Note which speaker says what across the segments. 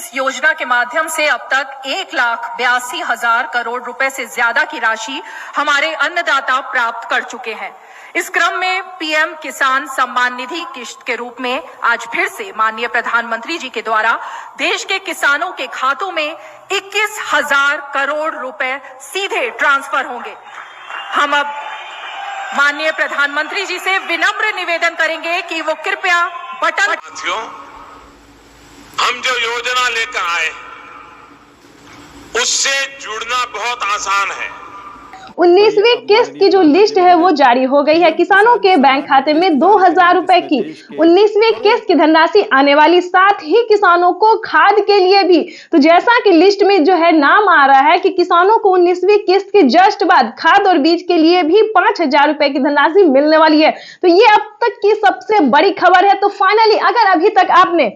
Speaker 1: इस योजना के माध्यम से अब तक 1,82,000 करोड़ रुपए से ज्यादा की राशि हमारे अन्नदाता प्राप्त कर चुके हैं। इस क्रम में पीएम किसान सम्मान निधि किश्त के रूप में आज फिर से माननीय प्रधानमंत्री जी के द्वारा देश के किसानों के खातों में 21,000 करोड़ रुपए सीधे ट्रांसफर होंगे। हम अब माननीय प्रधानमंत्री जी से विनम्र निवेदन करेंगे कि वो कृपया बटन।
Speaker 2: साथियों, हम जो योजना लेकर आए उससे जुड़ना बहुत आसान है।
Speaker 3: 19वीं किस्त की जो लिस्ट है वो जारी हो गई है। किसानों के बैंक खाते में 2,000 रुपए की 19वीं किस्त की धनराशि आने वाली, साथ ही किसानों को खाद के लिए भी। तो जैसा कि लिस्ट में जो है नाम आ रहा है कि किसानों को 19वीं किस्त के जस्ट बाद खाद और बीज के लिए भी 5,000 रुपए की धनराशि मिलने वाली है। तो ये अब तक की सबसे बड़ी खबर है। तो फाइनली अगर अभी तक आपने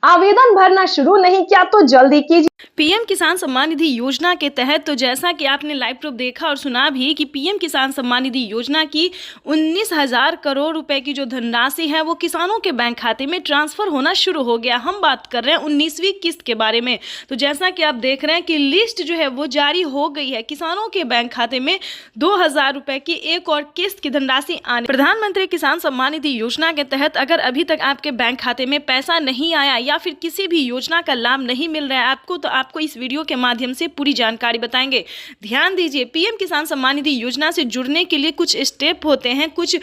Speaker 3: आवेदन भरना शुरू नहीं किया तो जल्दी कीजिए।
Speaker 4: पीएम किसान सम्मान निधि योजना के तहत तो जैसा कि आपने लाइव प्रूफ देखा और सुना भी कि पीएम किसान सम्मान निधि योजना की 19,000 करोड़ रुपए की जो धनराशि है वो किसानों के बैंक खाते में ट्रांसफर होना शुरू हो गया। हम बात कर रहे हैं 19वीं किस्त के बारे में। तो जैसा कि आप देख रहे हैं कि लिस्ट जो है वो जारी हो गई है। किसानों के बैंक खाते में 2,000 रुपए की एक और किस्त की धनराशि आने। प्रधानमंत्री किसान सम्मान निधि योजना के तहत अगर अभी तक आपके बैंक खाते में पैसा नहीं आया या फिर किसी भी योजना का लाभ नहीं मिल रहा है आपको, तो आपको इस वीडियो के माध्यम से पूरी जानकारी बताएंगे। ध्यान दीजिए, पीएम किसान सम्मान निधि योजना से जुड़ने के लिए कुछ स्टेप होते हैं, कुछ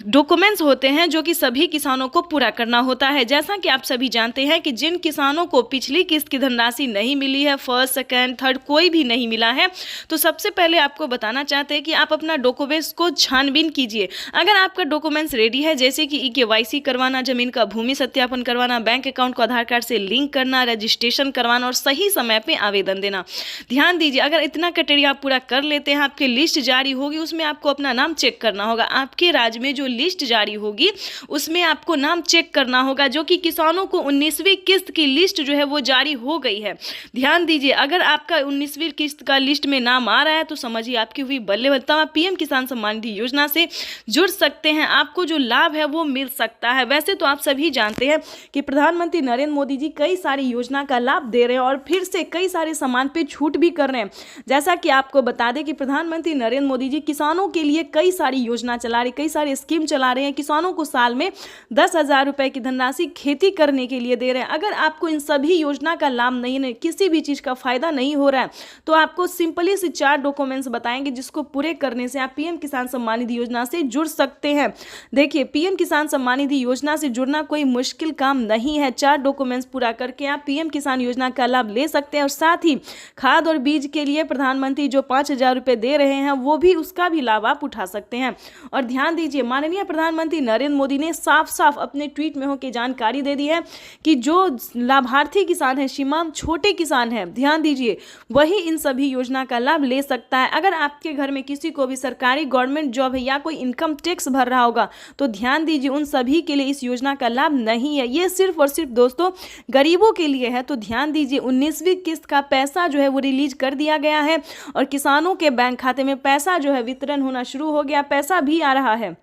Speaker 4: डॉक्यूमेंट्स होते हैं जो कि सभी किसानों को पूरा करना होता है। जैसा कि आप सभी जानते हैं कि जिन किसानों को पिछली किस्त की धनराशि नहीं मिली है, फर्स्ट सेकंड थर्ड कोई भी नहीं मिला है, तो सबसे पहले आपको बताना चाहते हैं कि आप अपना डॉक्यूमेंट्स को छानबीन कीजिए। अगर आपका डॉक्यूमेंट्स रेडी है, जैसे कि KYC करवाना, जमीन का भूमि सत्यापन करवाना, बैंक अकाउंट को आधार कार्ड से लिंक करना, रजिस्ट्रेशन करवाना और सही समय पे आवेदन देना। ध्यान दीजिए, अगर इतना क्राइटेरिया आप पूरा कर लेते हैं, आपकी लिस्ट जारी होगी, उसमें आपको अपना नाम चेक करना होगा। आपके राज्य में जो लिस्ट जारी होगी उसमें आपको नाम चेक करना होगा, जो कि किसानों को 19वीं किस्त की लिस्ट जो है वो जारी हो गई है। ध्यान दीजिए, अगर आपका 19वीं किस्त का लिस्ट में नाम आ रहा है तो समझिए आपकी हुई बल्ले बल्ले। आप पीएम किसान सम्मान निधि योजना से जुड़ सकते हैं, आपको जो लाभ है वो मिल सकता है। वैसे तो आप सभी जानते हैं कि प्रधानमंत्री नरेंद्र मोदी जी कई सारी योजना का लाभ दे रहे हैं और फिर से कई सारे सामान पे छूट भी कर रहे हैं। जैसा कि आपको बता दें कि प्रधानमंत्री नरेंद्र मोदी जी किसानों के लिए कई सारी योजना चला रहे, कई सारी स्कीम चला रहे हैं। किसानों को साल में 10,000 रुपए की धनराशि खेती करने के लिए दे रहे हैं। अगर आपको इन सभी योजना का लाभ नहीं, किसी भी चीज का फायदा नहीं हो रहा है, तो आपको सिंपली से 4 डॉक्यूमेंट्स बताएंगे जिसको पूरे करने से आप पीएम किसान सम्मान निधि योजना से जुड़ सकते हैं। देखिए, पीएम किसान सम्मान निधि योजना से जुड़ना कोई मुश्किल काम नहीं है। 4 डॉक्यूमेंट्स पूरा करके आप पीएम किसान योजना का लाभ ले सकते हैं और साथ ही खाद और बीज के लिए प्रधानमंत्री जो 5,000 रुपए दे रहे हैं वो भी, उसका भी लाभ आप उठा सकते हैं। और ध्यान दीजिए, माननीय प्रधानमंत्री नरेंद्र मोदी ने साफ साफ अपने ट्वीट में होकर जानकारी दे दी है कि जो लाभार्थी किसान है, सीमांत छोटे किसान है, ध्यान दीजिए, वही इन सभी योजना का लाभ ले सकता है। अगर आपके घर में किसी को भी सरकारी गवर्नमेंट जॉब है या कोई इनकम टैक्स भर रहा होगा तो ध्यान दीजिए, उन सभी के लिए इस योजना का लाभ नहीं है। ये सिर्फ और सिर्फ दोस्तों गरीबों के लिए है। तो ध्यान दीजिए, 19वीं किस्त का पैसा जो है वो रिलीज कर दिया गया है और किसानों के बैंक खाते में पैसा जो है वितरण होना शुरू हो गया, पैसा भी आ रहा है।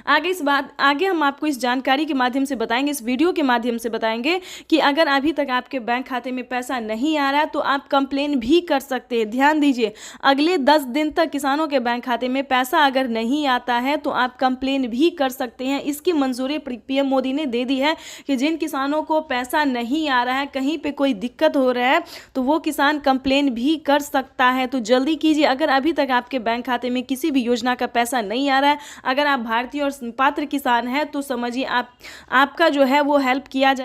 Speaker 4: आगे हम आपको इस जानकारी के माध्यम से बताएंगे, इस वीडियो के माध्यम से बताएंगे कि अगर अभी तक आपके बैंक खाते में पैसा नहीं आ रहा है तो आप कंप्लेन भी कर सकते हैं। ध्यान दीजिए, अगले 10 दिन तक किसानों के बैंक खाते में पैसा अगर नहीं आता है तो आप कंप्लेन भी कर सकते हैं। इसकी मंजूरी पीएम मोदी ने दे दी है कि जिन किसानों को पैसा नहीं आ रहा है, कहीं पर कोई दिक्कत हो रहा है, तो वो किसान कंप्लेन भी कर सकता है। तो जल्दी कीजिए, अगर अभी तक आपके बैंक खाते में किसी भी योजना का पैसा नहीं आ रहा है, अगर आप भारतीय और पात्र किसान है तो समझिए आपका जो है वो हेल्प किया जाए।